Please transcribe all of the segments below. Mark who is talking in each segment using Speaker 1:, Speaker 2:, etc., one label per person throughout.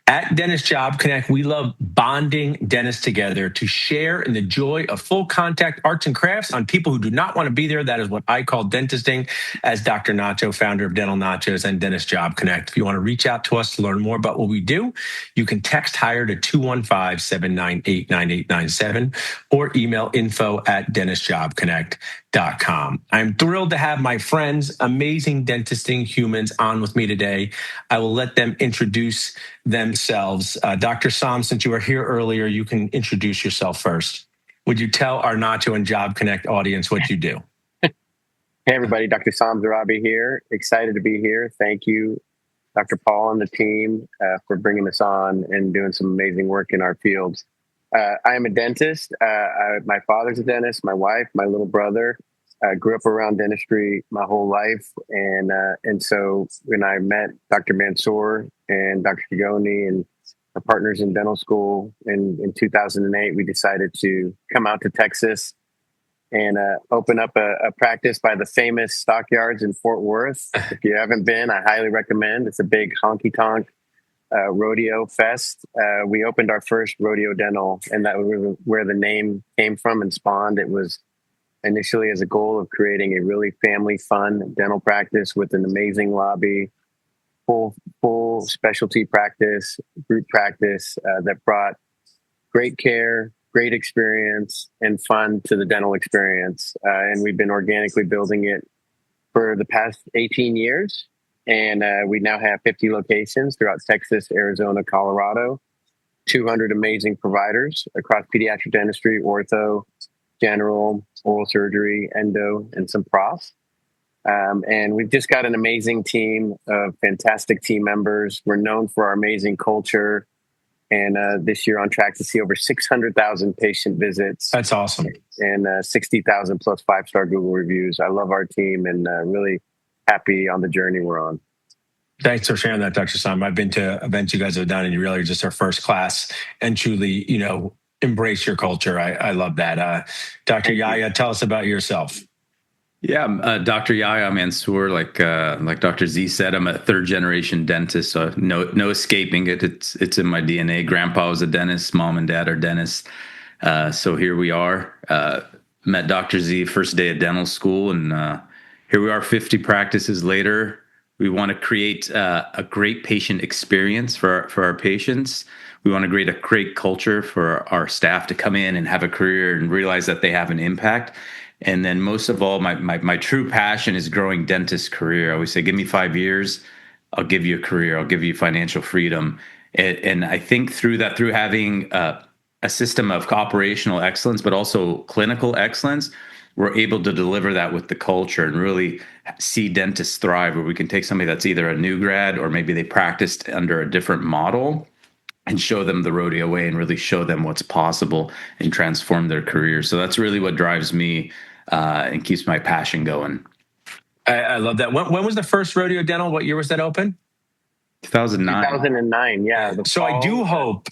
Speaker 1: At Dentist Job Connect, we love bonding dentists together to share in the joy of full contact arts and crafts on people who do not want to be there. That is what I call dentisting, as Dr. Nacho, founder of Dental Nachos and Dentist Job Connect. If you want to reach out to us to learn more about what we do, you can text HIRE to 215-798-9897 or email info@dentistjobconnect.com. I'm thrilled to have my friends, amazing dentisting humans, on with me today. I will let them introduce themselves. Dr. Sam, since you were here earlier, you can introduce yourself first. Would you tell our Nacho and Job Connect audience what you do?
Speaker 2: Hey, everybody. Dr. Sam Zarrabi here. Excited to be here. Thank you, Dr. Paul and the team, for bringing us on and doing some amazing work in our fields. I am a dentist. My father's a dentist. My wife, my little brother, grew up around dentistry my whole life. And so when I met Dr. Mansour and Dr. Kigoni and our partners in dental school in 2008, we decided to come out to Texas and open up a practice by the famous Stockyards in Fort Worth. If you haven't been, I highly recommend. It's a big honky-tonk rodeo fest. We opened our first Rodeo Dental, and that was where the name came from and spawned. It was initially as a goal of creating a really family fun dental practice with an amazing lobby, full specialty practice, group practice that brought great care, great experience, and fun to the dental experience. And we've been organically building it for the past 18 years. And we now have 50 locations throughout Texas, Arizona, Colorado, 200 amazing providers across pediatric dentistry, ortho, general, oral surgery, endo, and some profs. And we've just got an amazing team of fantastic team members. We're known for our amazing culture. And this year on track to see over 600,000 patient visits.
Speaker 1: That's awesome.
Speaker 2: And 60,000 plus 5-star Google reviews. I love our team and really happy on the journey we're on.
Speaker 1: Thanks for sharing that, Dr. Sam. I've been to events you guys have done, and you really are just our first class and truly, embrace your culture. I love that. Dr. Yahya, tell us about yourself.
Speaker 3: Yeah, I'm Dr. Yahya Mansour. Like Dr. Z said, I'm a third-generation dentist, so no escaping it. It's in my DNA. Grandpa was a dentist. Mom and dad are dentists. So here we are. Met Dr. Z first day of dental school, and here we are 50 practices later. We want to create a great patient experience for our patients. We want to create a great culture for our staff to come in and have a career and realize that they have an impact. And then most of all, my true passion is growing dentist career. I always say, give me 5 years, I'll give you a career, I'll give you financial freedom. And I think through having a system of operational excellence, but also clinical excellence, we're able to deliver that with the culture and really see dentists thrive, where we can take somebody that's either a new grad or maybe they practiced under a different model and show them the Rodeo way and really show them what's possible and transform their career. So that's really what drives me and keeps my passion going.
Speaker 1: I love that. When was the first Rodeo Dental? What year was that open?
Speaker 3: 2009.
Speaker 2: 2009, yeah.
Speaker 1: So I do hope,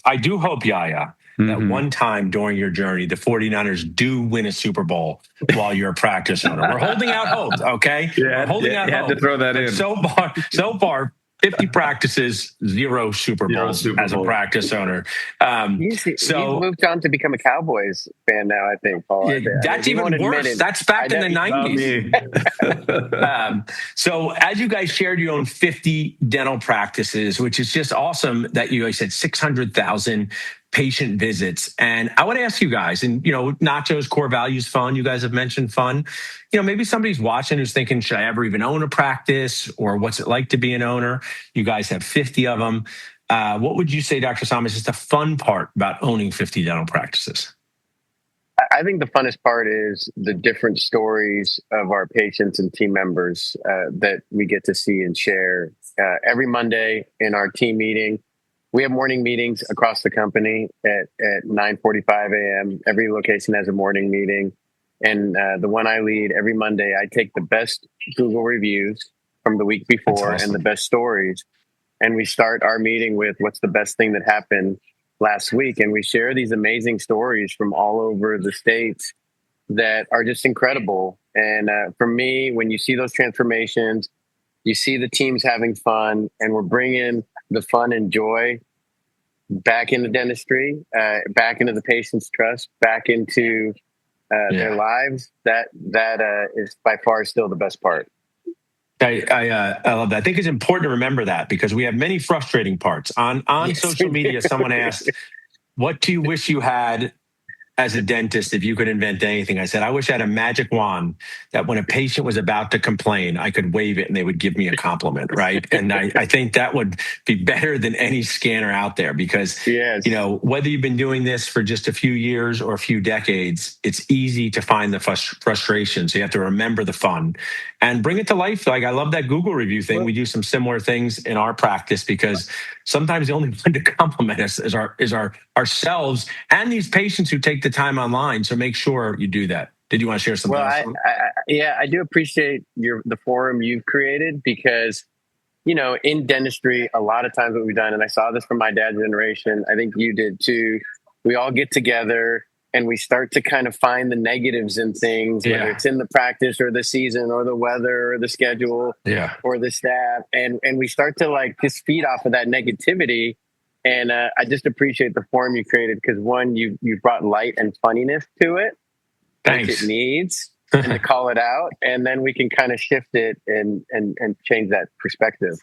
Speaker 1: Yahya, that one time during your journey, the 49ers do win a Super Bowl while you're a practice owner. We're holding out hope, okay?
Speaker 3: Yeah,
Speaker 1: we're holding out hope.
Speaker 3: Had to throw that in.
Speaker 1: So far, 50 practices, 0 Super Bowls as a practice owner.
Speaker 2: He's moved on to become a Cowboys fan now, I think, Paul.
Speaker 1: That's even worse. That's back in the 90s. So as you guys shared, you own 50 dental practices, which is just awesome that you guys said 600,000 patient visits. And I want to ask you guys, and Nacho's core values fun. You guys have mentioned fun. Maybe somebody's watching who's thinking, should I ever even own a practice, or what's it like to be an owner? You guys have 50 of them. What would you say, Dr. Sam, is just the fun part about owning 50 dental practices?
Speaker 2: I think the funnest part is the different stories of our patients and team members that we get to see and share. Every Monday in our team meeting, we have morning meetings across the company at 9:45 a.m. Every location has a morning meeting. And the one I lead every Monday, I take the best Google reviews from the week before and the best stories. And we start our meeting with what's the best thing that happened last week. And we share these amazing stories from all over the states that are just incredible. And for me, when you see those transformations, you see the teams having fun, and we're bringing the fun and joy back into dentistry, back into the patient's trust, back into their lives. That is by far still the best part.
Speaker 1: I love that. I think it's important to remember that because we have many frustrating parts. On
Speaker 2: Yes,
Speaker 1: social media, someone asked, "What do you wish you had as a dentist if you could invent anything?" I said, "I wish I had a magic wand that when a patient was about to complain, I could wave it and they would give me a compliment." Right. And I think that would be better than any scanner out there because,
Speaker 2: yes.
Speaker 1: Whether you've been doing this for just a few years or a few decades, it's easy to find the frustration. So you have to remember the fun and bring it to life. Like I love that Google review thing. We do some similar things in our practice because sometimes the only one to compliment us is ourselves and these patients who take the time online. So make sure you do that. Did you want to share something else?
Speaker 2: I do appreciate the forum you've created because, in dentistry, a lot of times what we've done, and I saw this from my dad's generation, I think you did too, we all get together and we start to kind of find the negatives in things, whether it's in the practice or the season or the weather or the schedule or the staff. And we start to just feed off of that negativity. And I just appreciate the forum you created because one, you brought light and funniness to it,
Speaker 1: Thanks.
Speaker 2: which it needs, and to call it out, and then we can kind of shift it and change that perspective.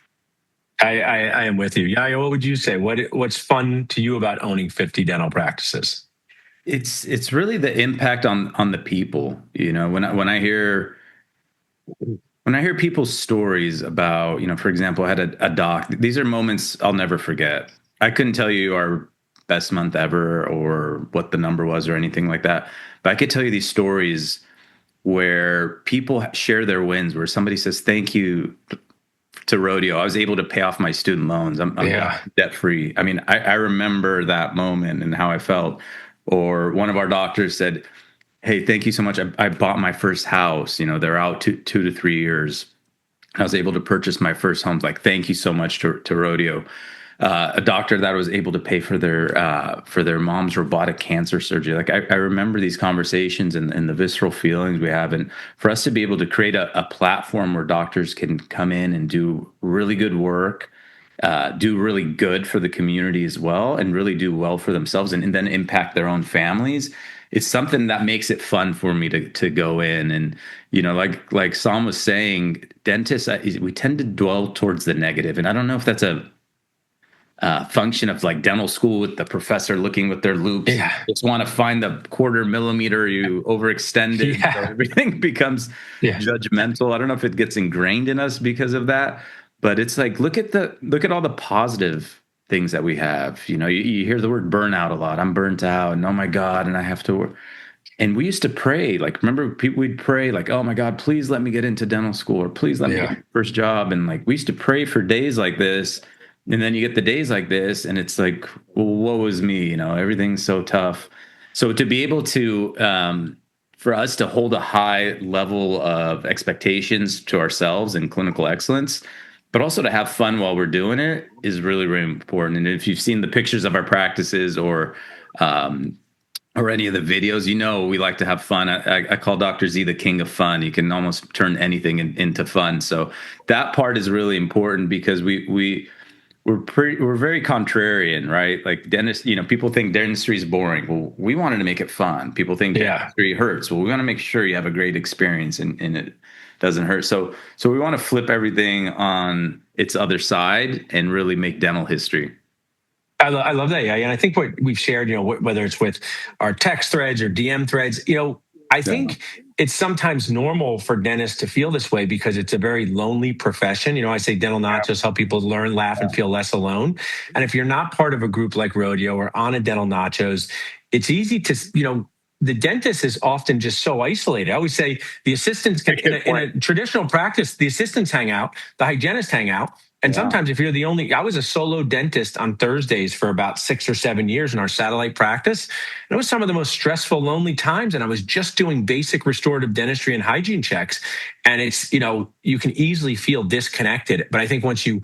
Speaker 1: I am with you. Yeah, what would you say? What's fun to you about owning 50 dental practices?
Speaker 3: It's really the impact on the people. When I hear people's stories about, for example, I had a doc. These are moments I'll never forget. I couldn't tell you our best month ever or what the number was or anything like that, but I could tell you these stories where people share their wins, where somebody says, "Thank you to Rodeo. I was able to pay off my student loans. I'm debt free." I mean, I remember that moment and how I felt. Or one of our doctors said, "Hey, thank you so much. I bought my first house. They're out 2 to 3 years. I was able to purchase my first home. Like, thank you so much to Rodeo." A doctor that was able to pay for their mom's robotic cancer surgery. Like I remember these conversations and the visceral feelings we have, and for us to be able to create a platform where doctors can come in and do really good work, do really good for the community as well, and really do well for themselves, and then impact their own families. It's something that makes it fun for me to go in. And like Sam was saying, dentists, we tend to dwell towards the negative, and I don't know if that's a function of like dental school with the professor looking with their loops. Just want to find the quarter millimeter you overextended. So everything becomes judgmental. I don't know if it gets ingrained in us because of that, but it's like, look at all the positive things that we have. You hear the word burnout a lot. I'm burnt out and oh my God, and I have to work. And we used to pray, like, remember we'd pray like, "Oh my God, please let me get into dental school," or "Please let me get my first job." And like, we used to pray for days like this. And then you get the days like this, and it's like, well, woe is me, everything's so tough. So to be able to, for us to hold a high level of expectations to ourselves and clinical excellence, but also to have fun while we're doing it is really, really important. And if you've seen the pictures of our practices or any of the videos, we like to have fun. I call Dr. Z the king of fun. You can almost turn anything into fun. So that part is really important because we're very contrarian, right? Like dentists, people think dentistry is boring. Well, we wanted to make it fun. People think dentistry hurts. Well, we want to make sure you have a great experience and it doesn't hurt. So we want to flip everything on its other side and really make dental history.
Speaker 1: I love that. Yeah. And I think what we've shared, whether it's with our text threads or DM threads, I think it's sometimes normal for dentists to feel this way because it's a very lonely profession. I say dental nachos help people learn, laugh, and feel less alone. And if you're not part of a group like Rodeo or on a dental nachos, it's easy to, the dentist is often just so isolated. I always say the assistants can, in a traditional practice, the assistants hang out, the hygienists hang out. And sometimes if you're I was a solo dentist on Thursdays for about 6 or 7 years in our satellite practice. And it was some of the most stressful, lonely times. And I was just doing basic restorative dentistry and hygiene checks. And it's, you can easily feel disconnected. But I think once you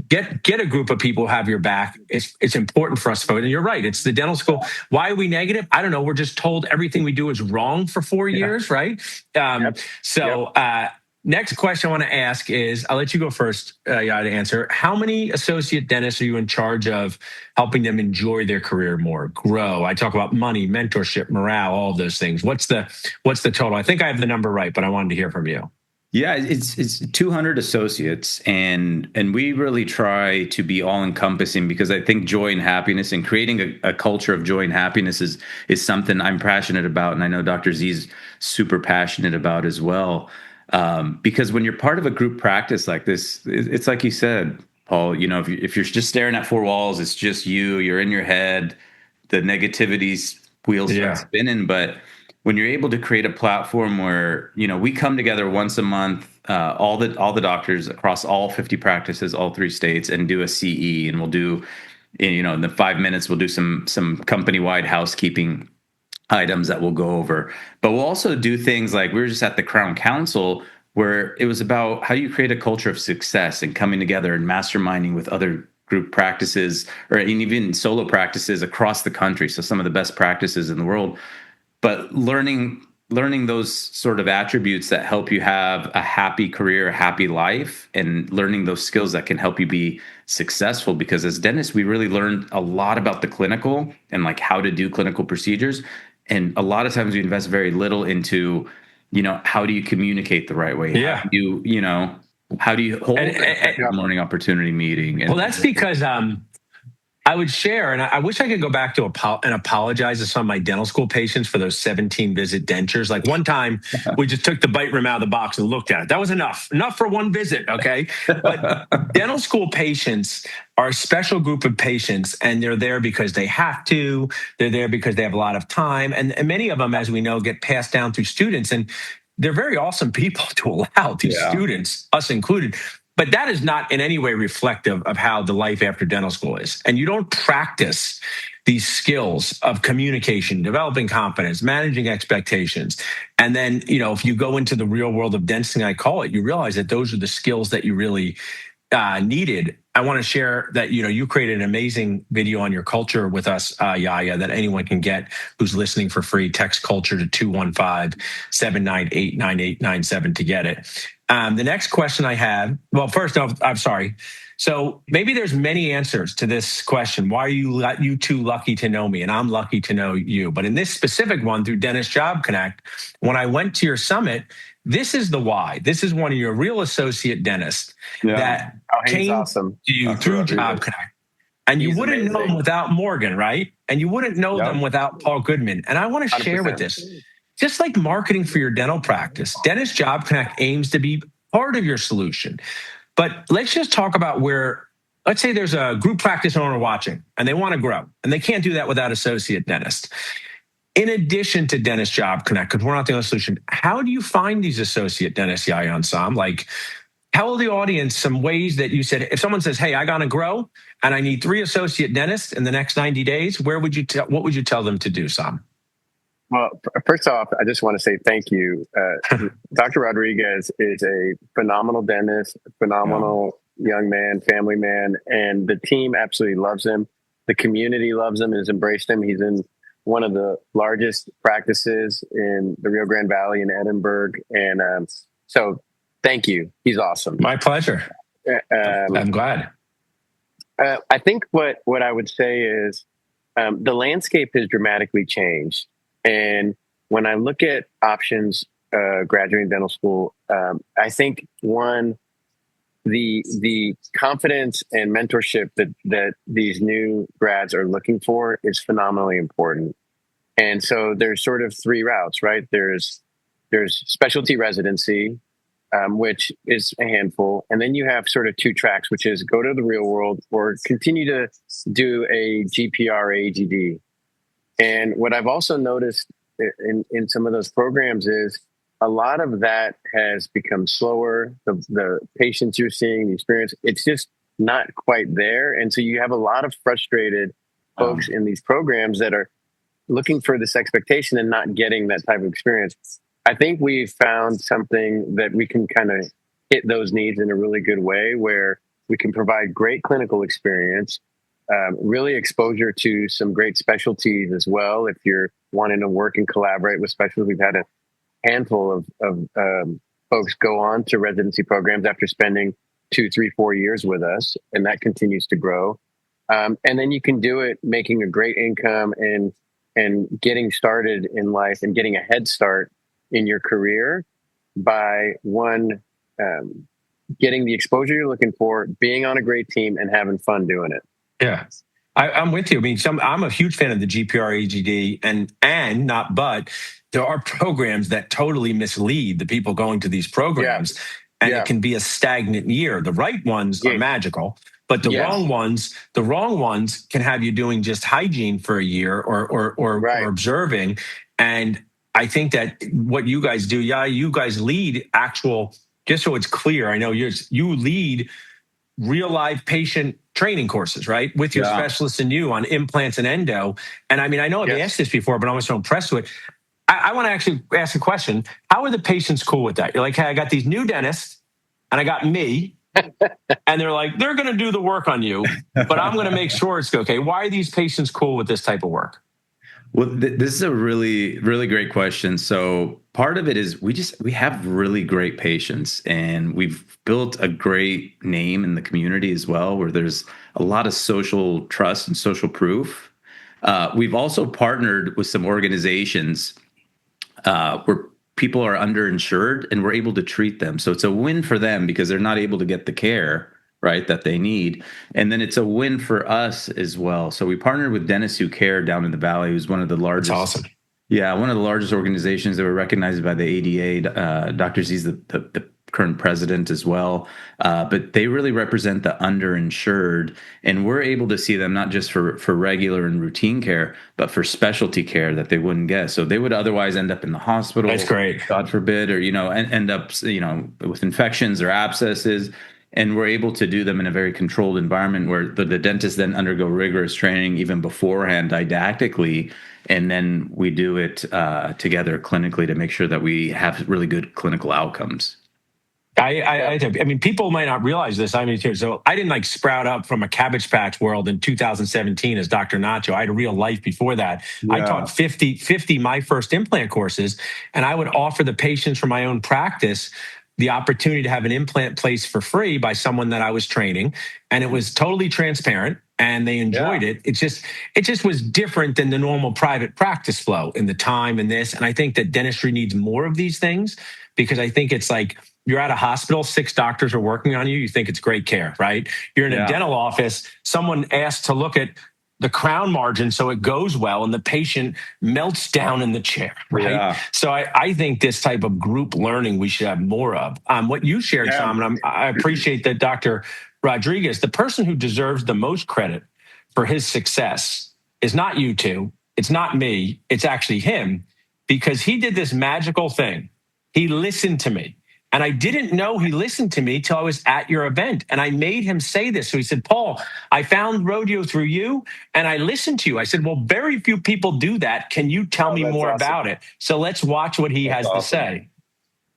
Speaker 1: get a group of people who have your back, it's important for us to vote. And you're right. It's the dental school. Why are we negative? I don't know. We're just told everything we do is wrong for 4 years, right? Next question I want to ask is, I'll let you go first, yeah, to answer. How many associate dentists are you in charge of helping them enjoy their career more, grow? I talk about money, mentorship, morale, all of those things. What's the total? I think I have the number right, but I wanted to hear from you.
Speaker 3: Yeah, it's 200 associates, and we really try to be all encompassing, because I think joy and happiness and creating a culture of joy and happiness is something I'm passionate about, and I know Dr. Z's super passionate about as well. Because when you're part of a group practice like this, it's like you said, Paul. You know, if you're just staring at four walls, it's just you're in your head, the negativity's wheels start spinning, but when you're able to create a platform where, you know, we come together once a month, all the doctors across all 50 practices, all three states, and do a CE, and we'll do, you know, in the 5 minutes we'll do some company wide housekeeping items that we'll go over. But we'll also do things like, we were just at the Crown Council, where it was about how you create a culture of success and coming together and masterminding with other group practices, or even solo practices across the country. So some of the best practices in the world, but learning those sort of attributes that help you have a happy career, a happy life, and learning those skills that can help you be successful. Because as dentists, we really learned a lot about the clinical and like how to do clinical procedures, and a lot of times we invest very little into, you know, how do you communicate the right way?
Speaker 1: Yeah.
Speaker 3: How do how do you hold a learning opportunity meeting?
Speaker 1: Well, that's because I would share, and I wish I could go back to and apologize to some of my dental school patients for those 17 visit dentures. Like one time, we just took the bite rim out of the box and looked at it. That was enough for one visit, okay? But dental school patients are a special group of patients, and they're there because they have to. They're there because they have a lot of time, and many of them, as we know, get passed down through students, and they're very awesome people to allow these students, us included. But that is not in any way reflective of how the life after dental school is. And you don't practice these skills of communication, developing confidence, managing expectations. And then, you know, if you go into the real world of dentistry, I call it, you realize that those are the skills that you really needed. I want to share that, you know, you created an amazing video on your culture with us, Yaya, that anyone can get who's listening for free. Text culture to 215-798-9897 to get it. The next question I have, well, first, no, I'm sorry. So maybe there's many answers to this question. Why are you two lucky to know me? And I'm lucky to know you. But in this specific one, through Dentist Job Connect, when I went to your summit, this is the why. This is one of your real associate dentists that came
Speaker 2: awesome.
Speaker 1: to you through Job Connect. And you wouldn't know them without Morgan, right? And you wouldn't know them without Paul Goodman. And I want to share
Speaker 2: 100%.
Speaker 1: with this, just like marketing for your dental practice, Dentist Job Connect aims to be part of your solution. But let's just talk about where, let's say there's a group practice owner watching and they want to grow, and they can't do that without associate dentists. In addition to Dentist Job Connect, because we're not the only solution, how do you find these associate dentists, Yaya and Sam? Like, tell the audience some ways that you said, if someone says, hey, I got to grow and I need 3 associate dentists in the next 90 days, what would you tell them to do, Sam?
Speaker 2: Well, first off, I just want to say thank you. Dr. Rodriguez is a phenomenal dentist, phenomenal young man, family man, and the team absolutely loves him. The community loves him and has embraced him. He's in one of the largest practices in the Rio Grande Valley in Edinburgh. And so thank you. He's awesome.
Speaker 1: My pleasure. I'm glad.
Speaker 2: I think what I would say is the landscape has dramatically changed. And when I look at options graduating dental school, I think the confidence and mentorship that these new grads are looking for is phenomenally important. And so there's sort of 3 routes, right? There's specialty residency, which is a handful. And then you have sort of 2 tracks, which is go to the real world or continue to do a GPR AGD. And what I've also noticed in some of those programs is a lot of that has become slower. The patients you're seeing, the experience, it's just not quite there. And so you have a lot of frustrated folks in these programs that are looking for this expectation and not getting that type of experience. I think we've found something that we can kind of hit those needs in a really good way, where we can provide great clinical experience, really exposure to some great specialties as well. If you're wanting to work and collaborate with specialties, we've had a handful of folks go on to residency programs after spending 2, 3, 4 years with us, and that continues to grow. And then you can do it making a great income and getting started in life and getting a head start in your career by getting the exposure you're looking for, being on a great team, and having fun doing it.
Speaker 1: Yeah. I'm with you. I mean, I'm a huge fan of the GPR AGD, and not but there are programs that totally mislead the people going to these programs, and it can be a stagnant year. The right ones are magical, but the wrong ones can have you doing just hygiene for a year or observing. And I think that what you guys do, you guys lead actual. Just so it's clear, I know you lead real live patient training courses, right? With your specialists and you on implants and endo. And I mean, I know I've asked this before, but I'm so impressed with it. I want to actually ask a question. How are the patients cool with that? You're like, hey, I got these new dentists and I got me. And they're like, they're going to do the work on you, but I'm going to make sure it's okay. Why are these patients cool with this type of work?
Speaker 3: Well, this is a really, really great question. So part of it is we have really great patients, and we've built a great name in the community as well, where there's a lot of social trust and social proof. We've also partnered with some organizations where people are underinsured, and we're able to treat them. So it's a win for them because they're not able to get the care that they need. And then it's a win for us as well. So we partnered with Dentists Who Care down in the Valley, who's one of the largest.
Speaker 1: That's awesome.
Speaker 3: Yeah, one of the largest organizations that were recognized by the ADA. Dr. Z's the current president as well. But they really represent the underinsured, and we're able to see them not just for regular and routine care, but for specialty care that they wouldn't get. So they would otherwise end up in the hospital.
Speaker 1: That's great.
Speaker 3: God forbid, or end up with infections or abscesses. And we're able to do them in a very controlled environment where the dentists then undergo rigorous training even beforehand didactically. And then we do it together clinically to make sure that we have really good clinical outcomes.
Speaker 1: I mean, people might not realize this. I mean, so I didn't sprout up from a Cabbage Patch world in 2017 as Dr. Nacho. I had a real life before that. Yeah. I taught 50 my first implant courses, and I would offer the patients from my own practice the opportunity to have an implant placed for free by someone that I was training. And it was totally transparent and they enjoyed it. It just was different than the normal private practice flow in the time and this. And I think that dentistry needs more of these things, because I think it's like you're at a hospital, 6 doctors are working on you. You think it's great care, right? You're in a dental office. Someone asked to look at the crown margin so it goes well, and the patient melts down in the chair, right? Yeah. So I think this type of group learning we should have more of. What you shared, Tom, and I appreciate that, Dr. Rodriguez, the person who deserves the most credit for his success is not you two, it's not me, it's actually him, because he did this magical thing. He listened to me. And I didn't know he listened to me till I was at your event. And I made him say this. So he said, Paul, I found Rodeo through you and I listened to you. I said, well, very few people do that. Can you tell me more about it? So let's watch what he has to say.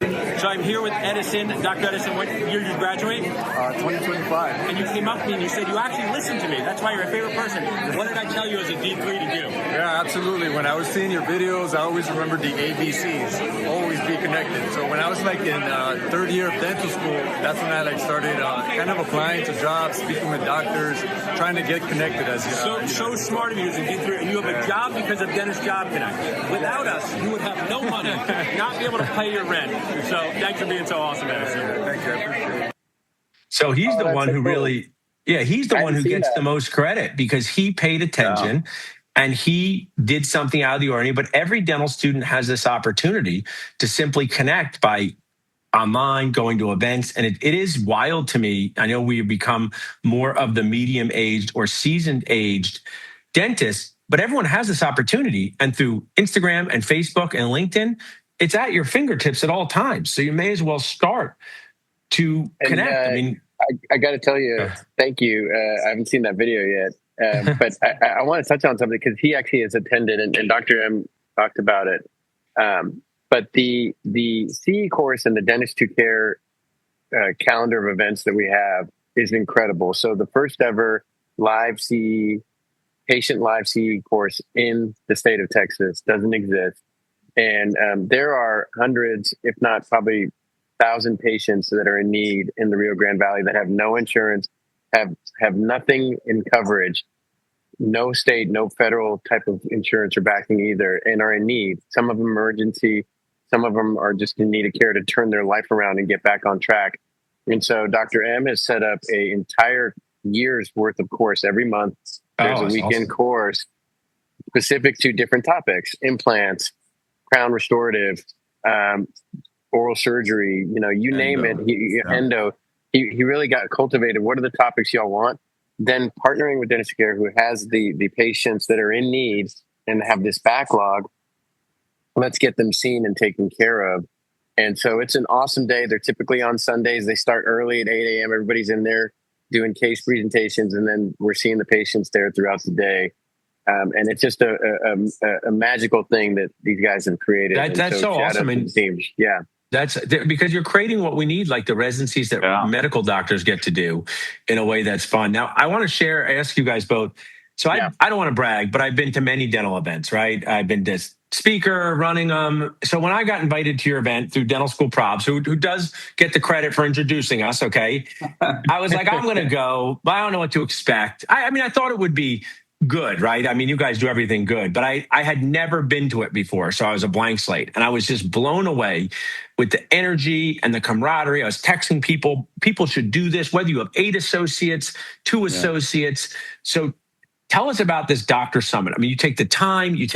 Speaker 4: So I'm here with Edison. Dr. Edison, what year did you graduate?
Speaker 5: 2025.
Speaker 4: And you came up to me and you said you actually listened to me. That's why you're a favorite person. What did I tell you as a D3 to do?
Speaker 5: Yeah, absolutely. When I was seeing your videos, I always remembered the ABCs. Always be connected. So when I was in third year of dental school, that's when I started kind of applying to jobs, speaking with doctors, trying to get connected as you.
Speaker 4: So smart of you as a D3. And you have a job because of Dentist Job Connect. Without us, you would have no money, not be able to pay your rent. So thanks for being so awesome, Edison.
Speaker 5: Thank you. I appreciate it.
Speaker 1: So he's the one who really, he's the one who gets the most credit, because he paid attention and he did something out of the ordinary. But every dental student has this opportunity to simply connect by online, going to events. And it is wild to me. I know we've become more of the medium-aged or seasoned-aged dentists, but everyone has this opportunity. And through Instagram and Facebook and LinkedIn, it's at your fingertips at all times. So you may as well start to connect.
Speaker 2: I got to tell you, thank you. I haven't seen that video yet, but I want to touch on something, because he actually has attended, and Dr. M talked about it. But the CE course and the Dentist Who Care calendar of events that we have is incredible. So the first ever patient live CE course in the state of Texas doesn't exist. And there are hundreds, if not probably 1,000 patients that are in need in the Rio Grande Valley that have no insurance, have nothing in coverage, no state, no federal type of insurance or backing either, and are in need. Some of them emergency, some of them are just in need of care to turn their life around and get back on track. And so Dr. M has set up a entire year's worth of course every month. There's a weekend course specific to different topics: implants, crown restorative, oral surgery, you name it. Endo. He really got cultivated. What are the topics y'all want? Then partnering with Dentist Care, who has the patients that are in need and have this backlog, let's get them seen and taken care of. And so it's an awesome day. They're typically on Sundays. They start early at 8 a.m. Everybody's in there doing case presentations, and then we're seeing the patients there throughout the day. And it's just a magical thing that these guys have created.
Speaker 1: That's so awesome.
Speaker 2: And team. Yeah.
Speaker 1: That's because you're creating what we need, like the residencies that medical doctors get to do in a way that's fun. Now, I want to ask you guys both. So I don't want to brag, but I've been to many dental events, right? I've been to speaker running them. So when I got invited to your event through Dental School Props, who does get the credit for introducing us, okay? I was like, I'm going to go, but I don't know what to expect. I mean, I thought it would be good, right? I mean, you guys do everything good, but I had never been to it before. So I was a blank slate, and I was just blown away with the energy and the camaraderie. I was texting people should do this, whether you have 8 associates, 2 associates. So tell us about this doctor summit. I mean, you take the time, you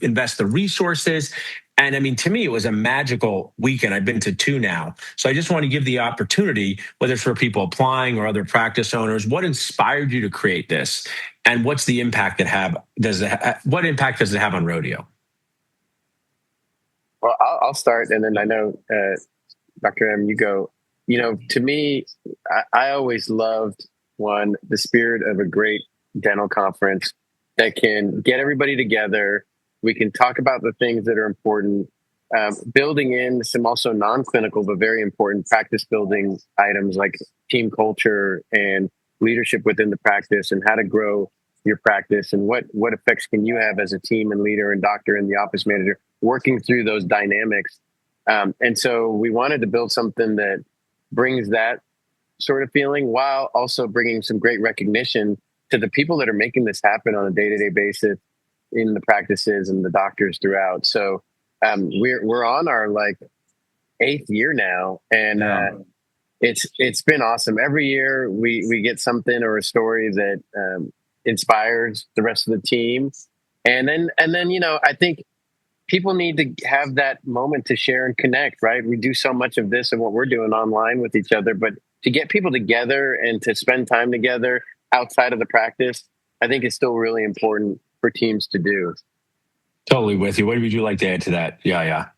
Speaker 1: invest the resources. And I mean, to me, it was a magical weekend. I've been to 2 now. So I just want to give the opportunity, whether it's for people applying or other practice owners, what inspired you to create this? And what's the impact what impact does it have on Rodeo?
Speaker 2: Well, I'll start, and then I know, Dr. M, you go. To me, I always loved, the spirit of a great dental conference that can get everybody together. We can talk about the things that are important, building in some also non-clinical but very important practice building items like team culture and leadership within the practice, and how to grow your practice, and what effects can you have as a team and leader and doctor and the office manager working through those dynamics. And so we wanted to build something that brings that sort of feeling while also bringing some great recognition to the people that are making this happen on a day-to-day basis in the practices and the doctors throughout. So we're on our 8th year now, and it's been awesome. Every year we get something or a story that inspires the rest of the team, and then I think people need to have that moment to share and connect. Right? We do so much of this and what we're doing online with each other, but to get people together and to spend time together outside of the practice, I think is still really important for teams to do.
Speaker 1: Totally with you. What would you like to add to that? Yeah.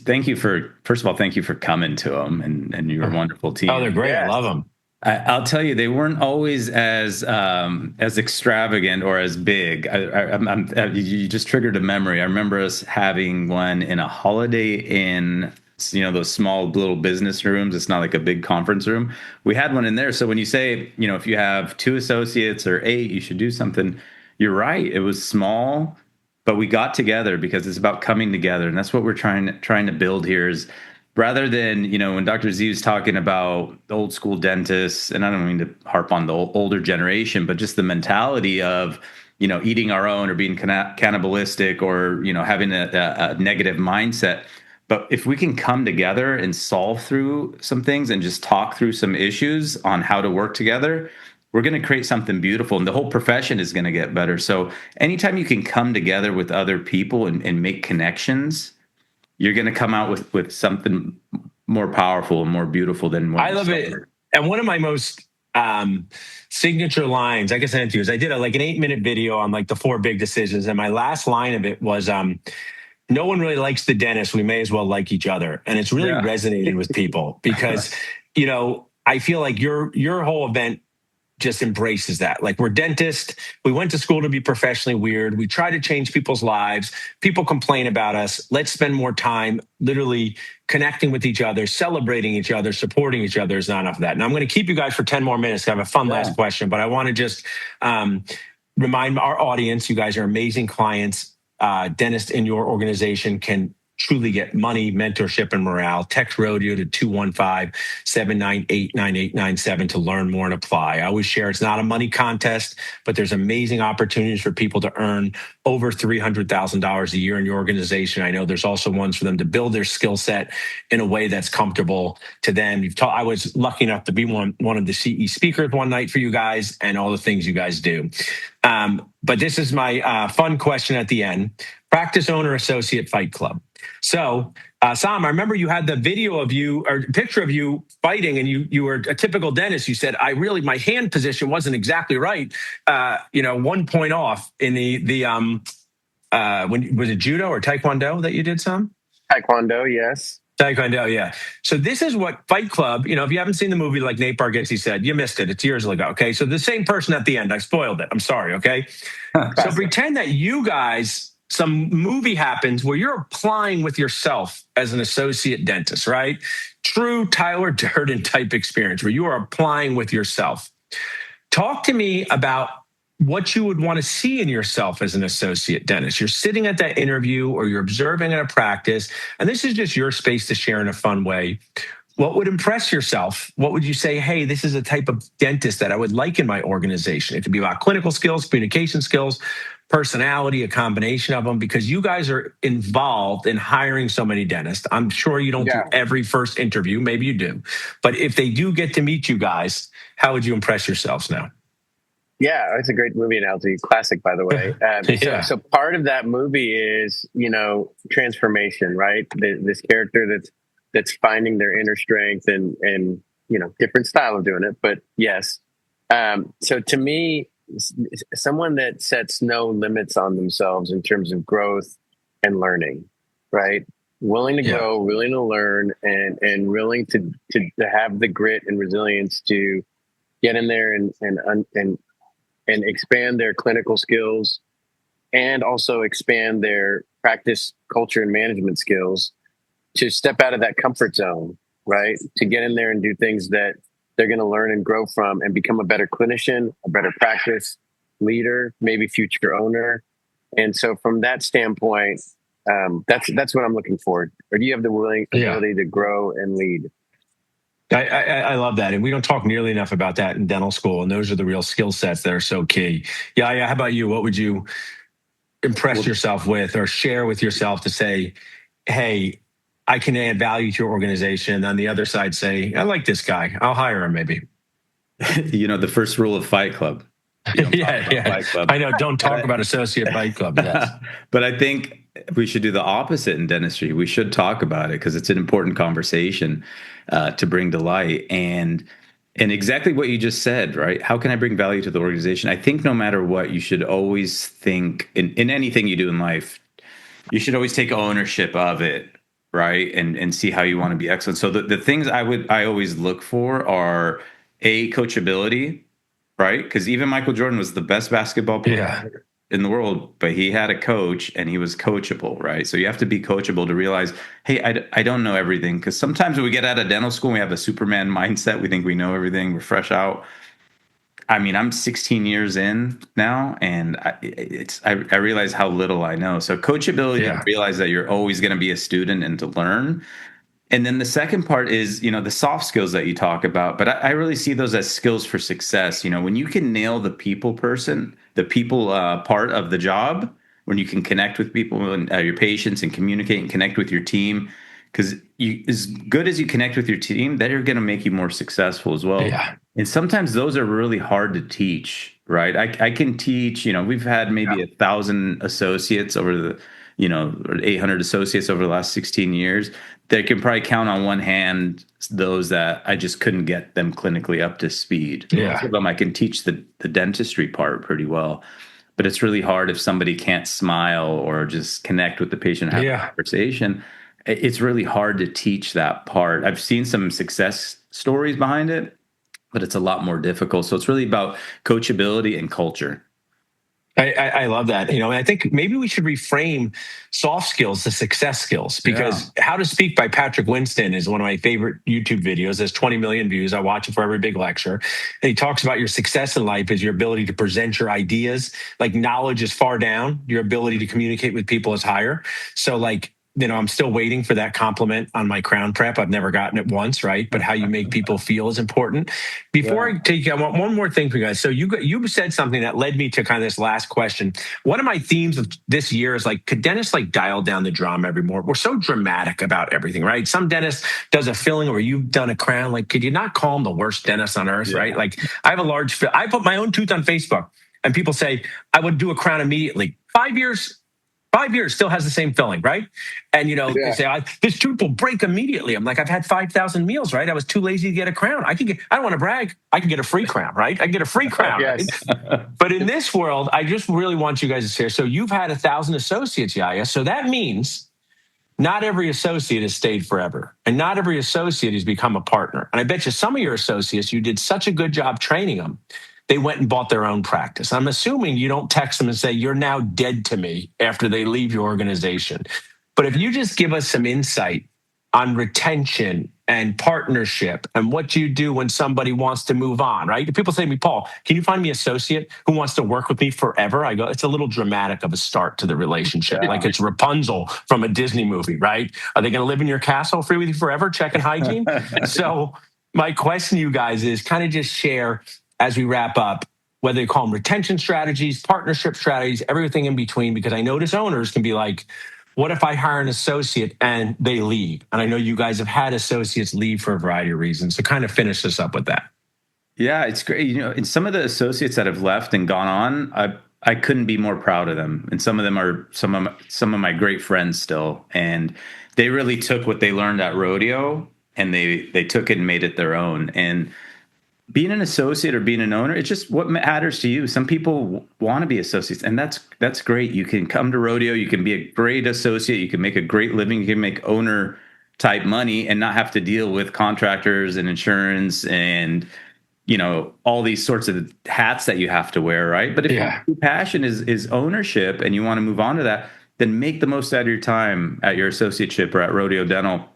Speaker 3: Thank you for coming to them and your wonderful team.
Speaker 1: Oh, they're great. Yeah. I love them.
Speaker 3: I'll tell you, they weren't always as extravagant or as big. You just triggered a memory. I remember us having one in a Holiday Inn, those small little business rooms. It's not like a big conference room. We had one in there. So when you say, if you have 2 associates or 8, you should do something. You're right. It was small, but we got together because it's about coming together. And that's what we're trying to build here is, rather than, when Dr. Z was talking about the old school dentists, and I don't mean to harp on the older generation, but just the mentality of, eating our own or being cannibalistic or, having a negative mindset. But if we can come together and solve through some things and just talk through some issues on how to work together, we're going to create something beautiful, and the whole profession is going to get better. So anytime you can come together with other people and make connections, you're going to come out with something more powerful and more beautiful than what
Speaker 1: I love it. And one of my most signature lines, I guess I did an 8-minute video on the 4 big decisions. And my last line of it was, no one really likes the dentist. We may as well like each other. And it's really resonated with people because, I feel like your whole event just embraces that. We're dentists. We went to school to be professionally weird. We try to change people's lives. People complain about us. Let's spend more time literally connecting with each other, celebrating each other, supporting each other. Is not enough of that. Now I'm going to keep you guys for 10 more minutes to have a fun last question, but I want to just remind our audience, you guys are amazing clients. Dentists in your organization can truly get money, mentorship, and morale. Text Rodeo to 215-798-9897 to learn more and apply. I always share it's not a money contest, but there's amazing opportunities for people to earn over $300,000 a year in your organization. I know there's also ones for them to build their skill set in a way that's comfortable to them. I was lucky enough to be one of the CE speakers one night for you guys and all the things you guys do. But this is my fun question at the end. Practice owner associate fight club. So, Sam, I remember you had the video of you or picture of you fighting, and you were a typical dentist. You said, my hand position wasn't exactly right. 1 point off in when was it judo or taekwondo that you did, Sam?
Speaker 2: Taekwondo, yes.
Speaker 1: Taekwondo, yeah. So this is what Fight Club, if you haven't seen the movie, like Nate Bargatze said, you missed it. It's years ago, okay? So the same person at the end, I spoiled it. I'm sorry, okay? So pretend that you guys, some movie happens where you're applying with yourself as an associate dentist, right? True Tyler Durden type experience where you are applying with yourself. Talk to me about what you would want to see in yourself as an associate dentist. You're sitting at that interview or you're observing at a practice, and this is just your space to share in a fun way. What would impress yourself? What would you say, hey, this is a type of dentist that I would like in my organization? It could be about clinical skills, communication skills, personality, a combination of them, because you guys are involved in hiring so many dentists. I'm sure you don't do every first interview. Maybe you do. But if they do get to meet you guys, how would you impress yourselves now?
Speaker 2: Yeah, it's a great movie analogy. Classic, by the way. So part of that movie is, transformation, right? This character that's finding their inner strength and different style of doing it. But yes. So to me, someone that sets no limits on themselves in terms of growth and learning, right? Willing to grow, willing to learn, and willing to have the grit and resilience to get in there and expand their clinical skills and also expand their practice culture and management skills to step out of that comfort zone, right? To get in there and do things that they're going to learn and grow from and become a better clinician, a better practice leader, maybe future owner. And so from that standpoint, that's what I'm looking for. Or do you have the ability to grow and lead?
Speaker 1: I love that. And we don't talk nearly enough about that in dental school. And those are the real skill sets that are so key. Yeah. How about you? What would you impress yourself with or share with yourself to say, hey, I can add value to your organization? On the other side, say, I like this guy. I'll hire him maybe.
Speaker 3: The first rule of Fight Club.
Speaker 1: Fight Club. I know. Don't talk about associate Fight Club. Yes.
Speaker 3: But I think we should do the opposite in dentistry. We should talk about it because it's an important conversation to bring to light. And exactly what you just said, right? How can I bring value to the organization? I think no matter what, you should always think in anything you do in life, you should always take ownership of it, right? And see how you want to be excellent. So the things I always look for are coachability, right? Because even Michael Jordan was the best basketball player in the world, but he had a coach and he was coachable, right? So you have to be coachable to realize, hey, I don't know everything. Because sometimes when we get out of dental school, we have a Superman mindset. We think we know everything. We're fresh out. I mean, I'm 16 years in now, and I realize how little I know. So coachability, I realize that you're always going to be a student and to learn. And then the second part is, the soft skills that you talk about. But I really see those as skills for success. When you can nail the people part of the job, when you can connect with people and your patients and communicate and connect with your team, because as good as you connect with your team, that are going to make you more successful as well. Yeah. And sometimes those are really hard to teach, right? I can teach, we've had maybe 1,000 associates over the, or 800 associates over the last 16 years. They can probably count on one hand those that I just couldn't get them clinically up to speed. Yeah. Most of them I can teach the dentistry part pretty well. But it's really hard if somebody can't smile or just connect with the patient and have a conversation. It's really hard to teach that part. I've seen some success stories behind it, but it's a lot more difficult. So it's really about coachability and culture.
Speaker 1: I love that. And I think maybe we should reframe soft skills to success skills, because How to Speak by Patrick Winston is one of my favorite YouTube videos. There's 20 million views. I watch it for every big lecture. And he talks about your success in life is your ability to present your ideas. Like knowledge is far down. Your ability to communicate with people is higher. So I'm still waiting for that compliment on my crown prep. I've never gotten it once, right? But how you make people feel is important. Before I take you, I want one more thing for you guys. So you said something that led me to kind of this last question. One of my themes of this year is like, could dentists like dial down the drama every more? We're so dramatic about everything, right? Some dentist does a filling or you've done a crown. Like, could you not call him the worst dentist on earth, right? Like, I have a large, I put my own tooth on Facebook and people say, I would do a crown immediately. 5 years still has the same filling, right? And they say this tooth will break immediately. I'm like, I've had 5,000 meals, right? I was too lazy to get a crown. I don't want to brag. I can get a free crown, right? I can get a free crown.
Speaker 2: Yes.
Speaker 1: Right? But in this world, I just really want you guys to share. So you've had 1,000 associates, Yaya. So that means not every associate has stayed forever, and not every associate has become a partner. And I bet you some of your associates, you did such a good job training them, they went and bought their own practice. I'm assuming you don't text them and say, you're now dead to me after they leave your organization. But if you just give us some insight on retention and partnership and what you do when somebody wants to move on, right? People say to me, Paul, can you find me an associate who wants to work with me forever? I go, it's a little dramatic of a start to the relationship.
Speaker 2: Yeah.
Speaker 1: Like it's Rapunzel from a Disney movie, right? Are they going to live in your castle free with you forever, checking hygiene? So my question to you guys is kind of just share as we wrap up, whether you call them retention strategies, partnership strategies, everything in between, because I notice owners can be like, what if I hire an associate and they leave? And I know you guys have had associates leave for a variety of reasons. So kind of finish this up with that.
Speaker 3: Yeah, it's great. And some of the associates that have left and gone on, I couldn't be more proud of them. And some of them are some of my great friends still. And they really took what they learned at Rodeo and they took it and made it their own. And being an associate or being an owner, it's just what matters to you. Some people want to be associates, and that's great. You can come to Rodeo, you can be a great associate, you can make a great living, you can make owner type money and not have to deal with contractors and insurance and all these sorts of hats that you have to wear, right? But if your passion is ownership and you want to move on to that, then make the most out of your time at your associateship or at Rodeo Dental,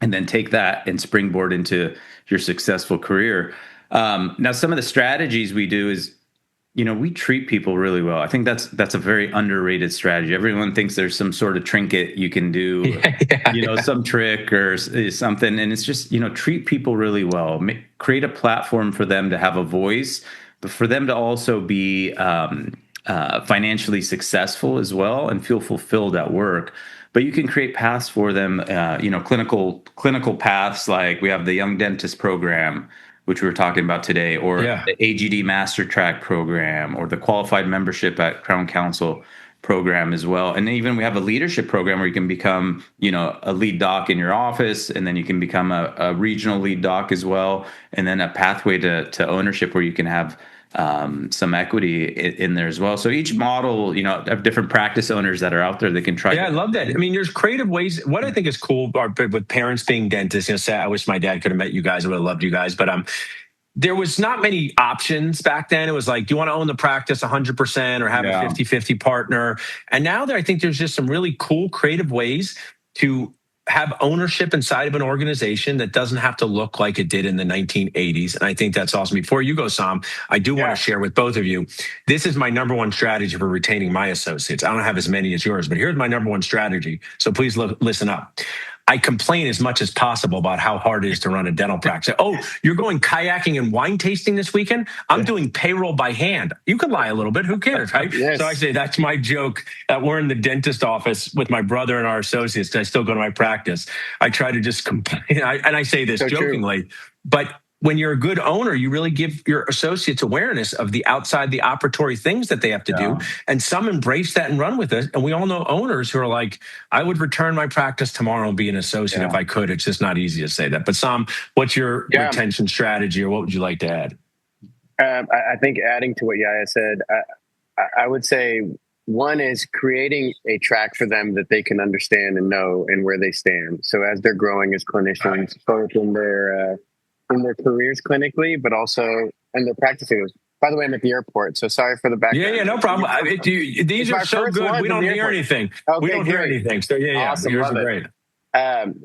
Speaker 3: and then take that and springboard into your successful career. Now, some of the strategies we do is, we treat people really well. I think that's a very underrated strategy. Everyone thinks there's some sort of trinket you can do, some trick or something. And it's just, treat people really well. Create a platform for them to have a voice, but for them to also be financially successful as well and feel fulfilled at work. But you can create paths for them, clinical paths, like we have the Young Dentist program, which we were talking about today, or the AGD Master Track program, or the Qualified Membership at Crown Council program as well. And even we have a leadership program where you can become, a lead doc in your office, and then you can become a regional lead doc as well, and then a pathway to ownership where you can have some equity in there as well. So each model, have different practice owners that are out there that can try.
Speaker 1: Yeah, I love that. I mean, there's creative ways. What I think is cool with parents being dentists, say, I wish my dad could have met you guys. I would have loved you guys. But there was not many options back then. It was like, do you want to own the practice 100% or have a 50-50 partner? And now I think there's just some really cool, creative ways to have ownership inside of an organization that doesn't have to look like it did in the 1980s. And I think that's awesome. Before you go, Sam, I do want to share with both of you, this is my number one strategy for retaining my associates. I don't have as many as yours, but here's my number one strategy. So please listen up. I complain as much as possible about how hard it is to run a dental practice. Oh, you're going kayaking and wine tasting this weekend? I'm doing payroll by hand. You can lie a little bit. Who cares, right?
Speaker 2: Yes.
Speaker 1: So I say that's my joke. We're in the dentist office with my brother and our associates. I still go to my practice. I try to just complain. And I say this so jokingly, but when you're a good owner, you really give your associates awareness of the outside, the operatory things that they have to do. And some embrace that and run with it. And we all know owners who are like, I would return my practice tomorrow and be an associate if I could. It's just not easy to say that. But Sam, what's your retention strategy, or what would you like to add?
Speaker 2: I think adding to what Yaya said, I would say one is creating a track for them that they can understand and know and where they stand. So as they're growing as clinicians, both in their careers clinically, but also in their practicing. By the way, I'm at the airport, so sorry for the background.
Speaker 1: Yeah, no problem. These are so good. We don't hear anything.
Speaker 2: Okay,
Speaker 1: we don't hear anything. So
Speaker 2: awesome.
Speaker 1: Yours are great.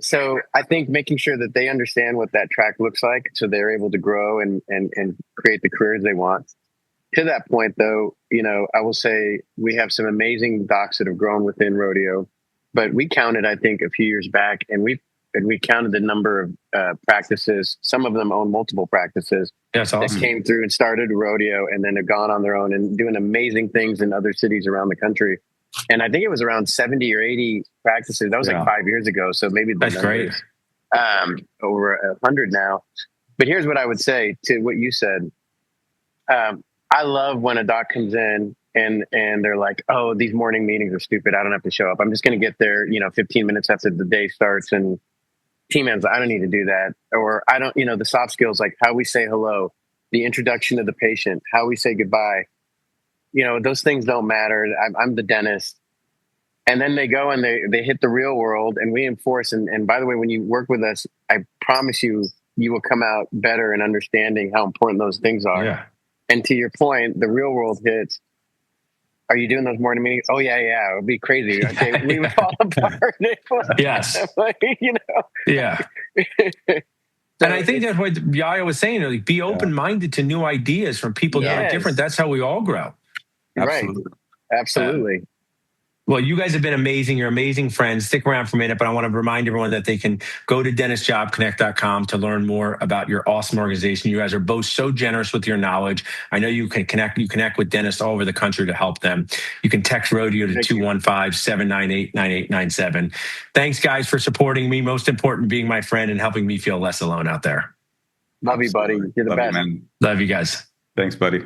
Speaker 2: So I think making sure that they understand what that track looks like, so they're able to grow and create the careers they want. To that point, though, I will say we have some amazing docs that have grown within Rodeo. but we counted, I think, a few years back, and we counted the number of practices. Some of them own multiple practices
Speaker 1: That's
Speaker 2: that
Speaker 1: awesome.
Speaker 2: came through and started Rodeo, and then have gone on their own and doing amazing things in other cities around the country. And I think it was around 70 or 80 practices. That was like 5 years ago. So maybe
Speaker 1: That's great.
Speaker 2: over 100 now. But here's what I would say to what you said. I love when a doc comes in and they're like, oh, these morning meetings are stupid. I don't have to show up. I'm just going to get there, 15 minutes after the day starts, and team ends. I don't need to do that. Or I don't, the soft skills, like how we say hello, the introduction to the patient, how we say goodbye, those things don't matter. I'm the dentist. And then they go and they hit the real world, and we enforce. And by the way, when you work with us, I promise you will come out better in understanding how important those things are.
Speaker 1: Yeah.
Speaker 2: And to your point, the real world hits. Are you doing those morning meetings? Oh yeah. It would be crazy. Okay, we would fall apart.
Speaker 1: Yes. Yeah. And I think that's what Yaya was saying. Like, be open-minded to new ideas from people that are different. That's how we all grow.
Speaker 3: Absolutely.
Speaker 2: Right. Absolutely.
Speaker 1: Well, you guys have been amazing. You're amazing friends. Stick around for a minute, but I want to remind everyone that they can go to dentistjobconnect.com to learn more about your awesome organization. You guys are both so generous with your knowledge. I know you connect with dentists all over the country to help them. You can text Rodeo to 215-798-9897. Thanks, guys, for supporting me. Most important, being my friend and helping me feel less alone out there.
Speaker 2: Love you, buddy. You're the best.
Speaker 3: You, man.
Speaker 1: Love you guys.
Speaker 3: Thanks, buddy.